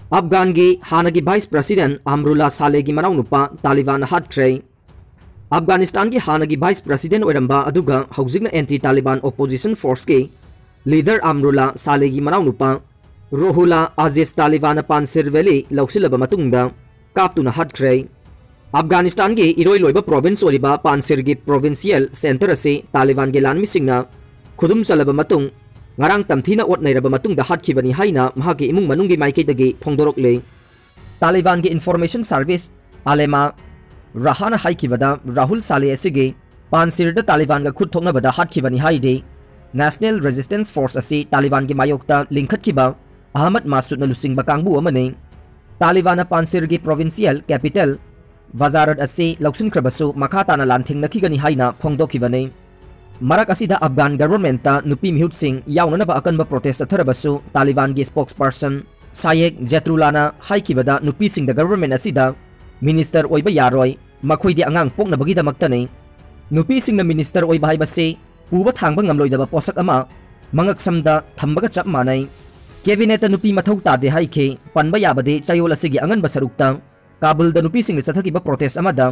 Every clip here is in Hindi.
अफगान की हानगी वाइस प्रेसिडेंट अमरुल्ला साले की मनाव नुपा तालिबान हाटख्रे। अफगानिस्तान की हानगी वाइस प्रेसिडेंट ओइरंबा अदुगा हौजिकना एंटी तालिबान ओपोजिशन फोर्स के लीडर अमरुल्ला साले की मनाव नुपा रोहुला अजीज तालिबान पानसिर वैली लौसिलब मतुंगदा कापतुना हाटख्रे। अफगानिस्तान की इरोई लोइबा प्रोविंस ओइबा पानसिर की प्रोविंशियल सेंटर से तालिबान के लानमिसिंगना खुदुम चलब मतुंग ngarang tamthina ot nairaba matungda hatkibani haina mahaki imung manunggi maikaidagi phongdorokle। Taliban की इंफॉर्मेशन सर्विस आलेमा राहाना हाइकिबदा राहुल साले असगे पानसिरदा तालिबान का खुद थोंगनबदा हाटखिबनी हाइदे नेशनल रेजिस्टेंस फोर्स असि तालिबान की मायोक्ता लिंखतखिबा अहमद मासूद लुसिंगबा कांगबु अमने तालिबान पानसिर की प्रोविंशियल कैपिटल वजारत असि लौसिनख्रबसु मखाताना लांथिंगनखिगनी हाइना फोंगदोखिबने। मरक असिदा अफगान गवर्नमेंट नुपी मिहुत सिंह याउननबा अकनबा प्रोटेस्ट थरबसु तालिबान की स्पोक्सपर्सन सायेक जेत्रुलाना हाइकिबदा नुपी सिंह द गवर्नमेंट असिदा मिनिस्टर ओइबा यारोय मखोइदि अंगांग पोकनबगिदमक्तने नुपी सिंह मिनिस्टर ओइबा हाइबसे पुबा थांगबा ngamloidaba पोसक अमा मंगक समदा थंबगा चप मानै कैबिनेट नुपी मथौ तादे हाइखे पनबा याबदे चायोल असिगी अंगनबा सरुक्ता काबुल द नुपी सिंह सथकिबा प्रोटेस्ट अमादा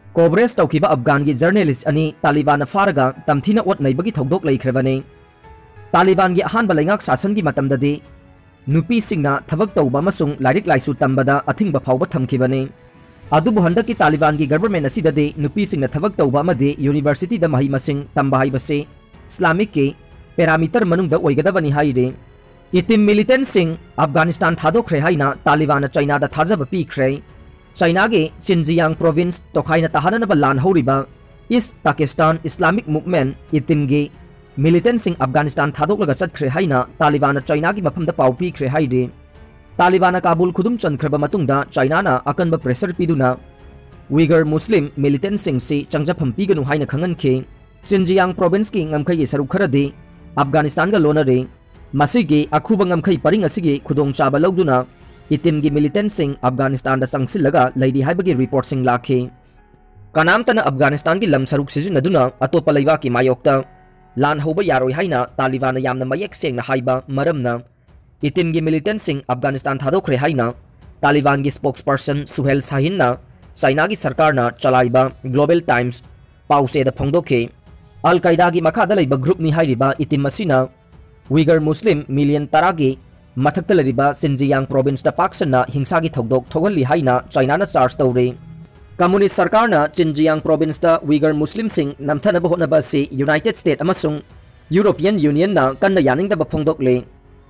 कोबरेस तौखिबा अफगान की जर्नलिस्ट अनि तालिबान फारगा तमथिना ओट नैबगी थौदोक लैख्रबने। तालिबान की अहानबा लैंगाक शासन की मतमददे नुपी सिंगना थबक तौबा अमसुंग लाइरिक लाइसु तंबदा अथिंगबा फावबा थमखिबने। अदुबु हंदकी तालिबान की गवर्नमेंट असिददे नुपी सिंगना थबक तौबा अमदे यूनिवर्सिटी द मही मसिंग तंबा हाइबसे इस्लामिक के पैरामीटर मनुंगदा ओइगदबनी हाइदे। इतिम मिलिटेंट सिंह अफगानिस्तान थादोख्रे हाइना तालिबान चाइना दा थाजब पीख्रे। चाइना के चिनजियांग प्रोविंस तोखाइना ताहाननबा लान हौरिबा East Pakistan Islamic movement ETIM के मिलिटेंट सिंह अफगानिस्तान थादोक्लगा चतख्रे हाइना तालिबान चाइना की मफमदा पाउ पीख्रे हाइदे। तालिबान काबुल खुदुम चनख्रबा मतुंगदा चाइनाना अकनबा प्रेशर पीदुना उइगर मुस्लिम मिलिटेंट सिंह से चंगजफम पीगनु हाइना खंगनखे। चिनजियांग प्रोविंस की ngमखै सरुक खरदे अफगानिस्तान का लोनरे मसिगे अखुबा ngमखै परिंग असिगे खुदोंग चाबा लौदुना इतिम की मिलिटेंट सिंह अफगानिस्तान दा संगसिलगा लैदी हाइबगी रिपोर्ट सिंह लाखे। कनामतना अफगानिस्तान की लम सरुक सिजुनदुना अतोपा लैबा की मायोक्ता लान हौबा यारोय हाइना तालिबान यामना मयेक सेंगना हाइबा मरमना इतिम की मिलिटेंट सिंह अफगानिस्तान थादोख्रे हाइना तालिबान की स्पोक्सपर्सन सुहेल शाहिनना चाइना की सरकारना चलाइबा ग्लोबल टाइम्स पाउसे दा फोंदोखे। अल कायदा की मखादा लैबा ग्रुप नि हाइरिबा इतिम मसिना उइगर मुस्लिम मिलियन तरागी मथक्ता लरिबा सिनजियांग प्रोविंस दा पाक्सना हिंसा की थौदोक थोगली हाइना चाइना चार्ज तौरे। कम्युनिस्ट सरकारना चिनजियांग प्रोविंस दा उइगर मुस्लिम सिंह नमथनबा होनबा से यूनाइटेड स्टेट अमसुंग यूरोपियन यूनियन ना कन्ना यानिंगदबा फोंदोकले।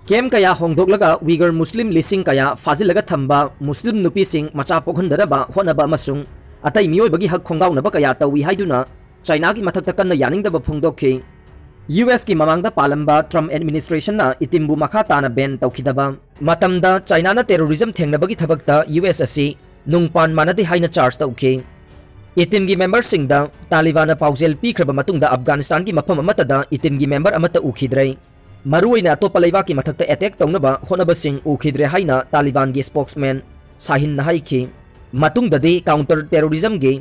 केम कया होंदोकलगा उइगर मुस्लिम लिसिंग कया फाजिलगा थंबा मुस्लिम नुपी सिंह मचा पोखनदरबा होनबा अमसुंग अतै मियोइबगी हक खोंगाउनबा कया तौई हाइदुना चाइना की मथक्ता कन्ना यानिंगदबा फोंदोखे। यूएस की ममांगदा पालंबा ट्रम्प एडमिनिस्ट्रेशन ना इतिमबु मखा ताना बैन तौखिदबा मतमदा चाइना ना टेररिज्म थेंगनबगी थबकता यूएस असि नुंगपान मानदे हाइना चार्ज तौखे। इतिम की मेंबर सिंगदा तालिबान पाउजेल पीख्रबा मतुंगदा अफगानिस्तान की मफम अमतदा इतिम की मेंबर अमत उखिद्रे मरुइना अतोपा लैबा की मथक्ता अटैक तौनबा होनबा सिंग उखिद्रे हाइना तालिबान की स्पोक्समैन शाहिन हाइखि। मतुंगददे काउंटर टेररिज्म के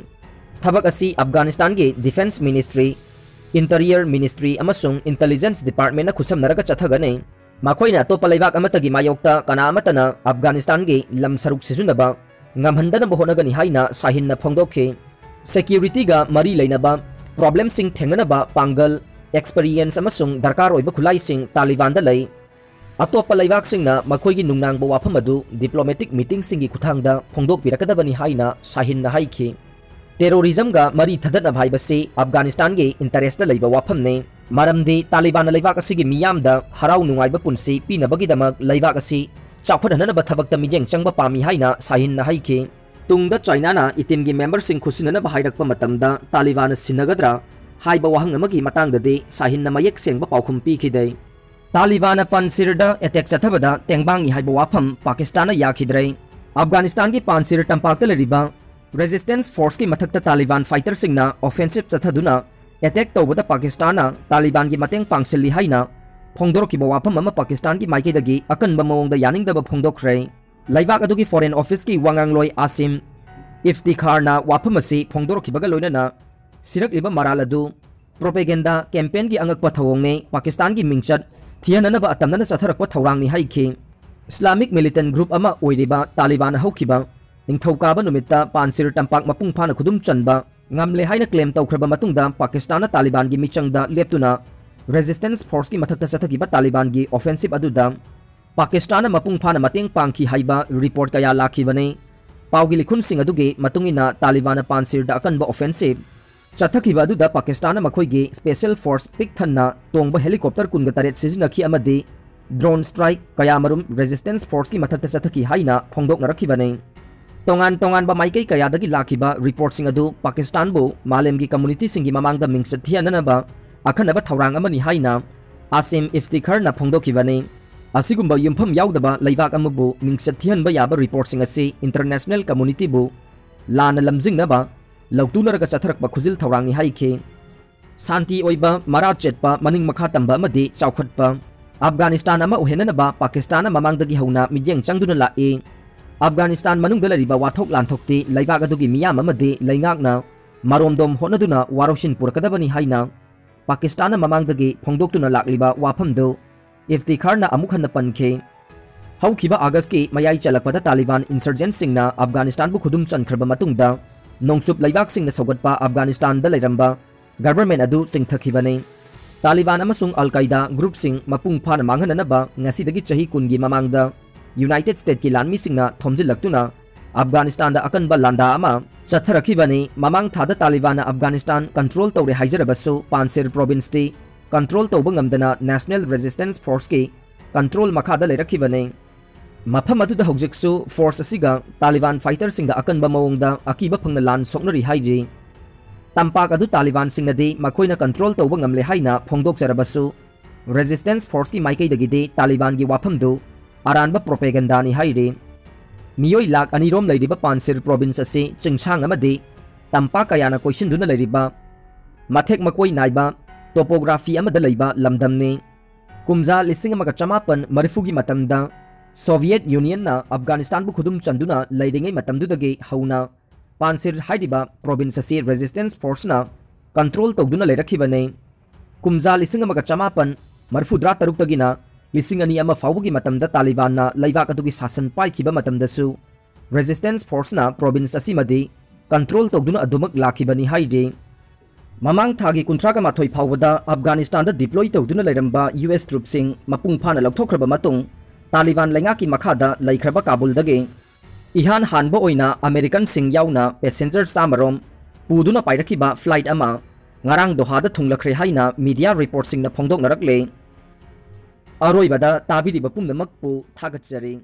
थबक असि अफगानिस्तान के डिफेंस मिनिस्ट्री इंटीरियर मिनिस्ट्री अमसुंग इंटेलिजेंस डिपार्टमेंट ना खुसमनरगा चथगने। मखोइना अतोपा लैबाक अमतगी मायोक्ता कना अमतना अफगानिस्तान के लम सरुक सिजुनबा ngамहनदनबा होनगनि हाइना शाहिन फोंदोखे। सिक्योरिटी गा मरी लेनबा प्रॉब्लम सिंग थेंगनबा पांगल एक्सपीरियंस अमसुंग दरकार ओइबा खुलाई सिंग तालिबान दा लई। अतोपा लैबाक सिंगना मखोइगी नुंगनांगबा वाफम अदु डिप्लोमेटिक मीटिंग सिंगी खुथांगदा फोंदोक पिरकदबनि हाइना शाहिन हाइखि। टेररिज्म का मरी थदना भाईबसे अफगानिस्तान के इंटरेस्ट लैबा वाफमने मरमदे तालिबान लैबाक असिगी मियामदा हराउ नुंगाइबा पुंसी पीनबगीदमक लैबाक असि चाखोदननबा थबकता मिजेंग चंगबा पामी हाइना शाहिन हाइखे। तुंगदा चाइना ना इतिम की मेंबर सिंग खुसिननबा हाइरकपा मतमदा तालिबान सिनगदरा हाइबा वाहंग अमगी मतंगददे शाहिन मयेक सेंगबा पाउखुम पीखिदे। तालिबान पानसिरदा अटैक चथबदा तेंगबांगी हाइबा वाफम पाकिस्तान याखिद्रे। अफगानिस्तान की पानसिर तंपाकता लरिबा रेजिस्टेंस फोर्स की मथक्ता तालिबान फाइटर सिंगना ऑफेंसिव चथदुना अटैक तौबदा पाकिस्तान तालिबान की mateंग पांगसिली हाइना फोंदोरकिबा वाफम अमा पाकिस्तान की माइकेदगी अकनबा मओंगदा यानिंगदबा फोंदोख्रे। लैबाक अदुगी फॉरेन ऑफिस की वांगांगलोय आसिम इफ्तिखारना वाफम असि फोंदोरकिबगा लोइनना सिरकलिबा मराल अदु प्रोपेगेंडा कैंपेन की अंगकपा थवोंगने पाकिस्तान की मिंगचत थियननबा अतमनना चथरकपा थौरांगनि हाइखि। Islamic militant group ama oiriba Taliban haukiba ningthaukaaba numita pansir tampak mapung phana khudum chanba ngamle haina claim tawkhraba matungda Pakistan Taliban gi michangda leptuna resistance force ki mathakta sathakiba Taliban gi offensive aduda Pakistan mapung phana mateng pangki haiba report kaya lakhibane pawgi likhun sing aduge matungina Taliban pansir da akanba offensive chathakiba aduda Pakistan makhoigi special force pik thanna tongba helicopter kunga taret sizinakhi amadi drone strike kaya marum resistance force ki mathakta sathaki haina phongdok narakibane tongan ba maikei kaya dagi lakhiba report sing adu Pakistan bo malem gi community singi mamangda mingset thianana ba akhanaba thaurang amani haina Asim Iftikhar na phongdokibane asigumba yumpham yaudaba leibak amabu mingset thian ba yaba report sing asi international community bu lana lamjing na ba lautunaraga chatharak ba khuzil thaurangi haike santi oiba mara chetpa maning makha tamba amadi chawkhatpa Afghanistan ama uhenanaba Pakistan mamangdagi hauna midyeng changduna lae Afghanistan manungda lariba wathok lanthokti leibak adugi miyam amadi leingakna maromdom honaduna waroshin purakadabani haina Pakistan mamangdagi phongdoktuna lakliba wafamdo Iftikharna amukhanna pankhe haukiba August ki mayai chalakpada Taliban insurgent singna Afghanistan bu khudum chankraba matungda nongsup leibak singna sogatpa Afghanistan da leiramba government adu singthakibane Taliban amasung Al-Qaeda group sing mapung phana manghananaba ngasidagi chahi kungi mamangda United States ki lanmi singna thomjilaktuna Afghanistan da akanba landa ama chatharakibani mamang thada Taliban Afghanistan control tawre haijarabasu Panjshir province ti control tawba ngamdana National Resistance Force ki control makhada leirakibane mafam aduda hojiksu force asiga Taliban fighter singda akanba mawongda akiba phangna lan soknari haiji Tampak adu Taliban singnadi makoina control tawba ngamle haina phongdok jarabasu resistance force ki maikei dagide Taliban gi wafamdu aranba propaganda ni haire miyoi lak anirom leiriba Panjshir province ase chingsang amadi tampak kayana koisinduna leiriba mathek makoi naiba topography amada leiba lamdamne kumja lising amaga chamapan marifugi matamda Soviet Union na Afghanistan bu khudum chanduna leiringai matamdudagi hauna Panjshir haidiba province ase resistance force na control tawduna leirakhibane kumja lising amaga chamapan marfudra taruk tagina lising ani ama fawgi matamda Taliban na leibak adugi sasan paikhiba matamdasu resistance force na province asimadi control tawduna adumak lakhibani haide mamang thagi kuntraga mathoi phawada Afghanistan da deploy tawduna leiramba US troops sing mapung phana lauthokraba matung Taliban lengaki makhada leikraba Kabul dage ihan hanbo oina American sing yauna passenger samarom puduna pairakhiba flight ama ngarang Doha da thunglakre haina media report sing na phongdok narakle Aroi bada tabiri bapum namak pu thagatjari